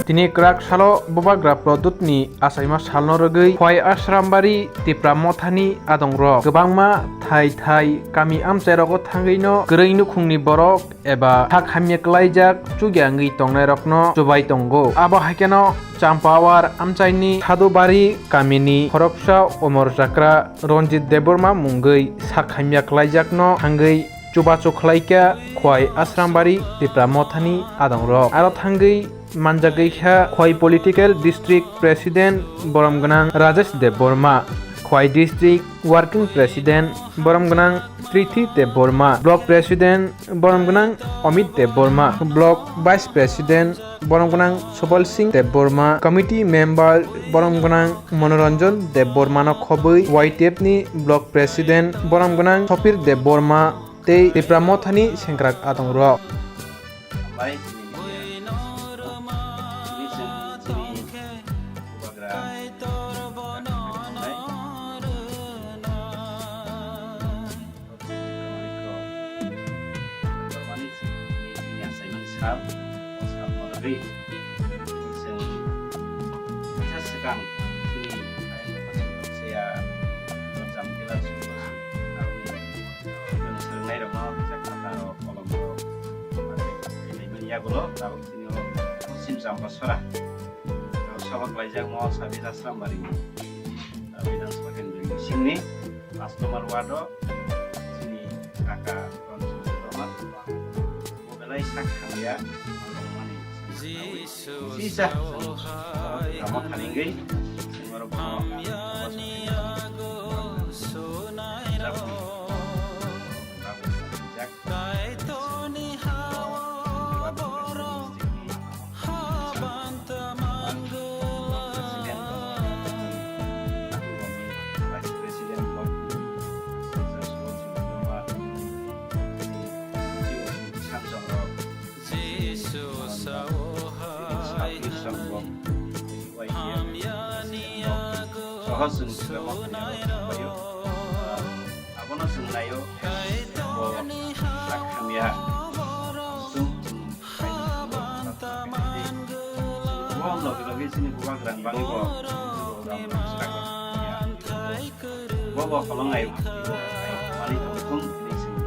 Tini krak salo bobagra produktni asaima salno rogui hwai asrambari tipra mothani adongrok kwbangma thai kami amchairogo thangui gurui nukhungni borok eba thak hamya klaijak chugyangui tongnairokno chubai tongo abo haikeno champawar amchaini thadobari kamini khoroksa omor jakra Ronjit Deborma mungui sak hamya klaijakno thangui chubachu khlaika khwai asrambari tipra mothani adongrok aro thangui manjagui kha khwai political district president boromganang Rajesh Deborma khwai district working president boromganang Trithi Deborma block president boromganang Amit Deborma block vice president boromganang Subal Singh Deborma committee member boromganang Manoranjan Deborma no khobui YTF ni block president boromganang Sopir Deborma tei Tipramothani sengkrak atongrok Gulo tabang tinyo musim sampasora sabak laijak mo sabi asrambari bidan sebagian dari sini customer wado sini kakak konsumer mobilai sak hamya mani sisa kamu haringgai semua Sohosung selama bayu, abono sunglayo, bo sak hamya, sung bo lagi sini bukan grand bangi bo, bo kalau ngai, mali tuh ini sini,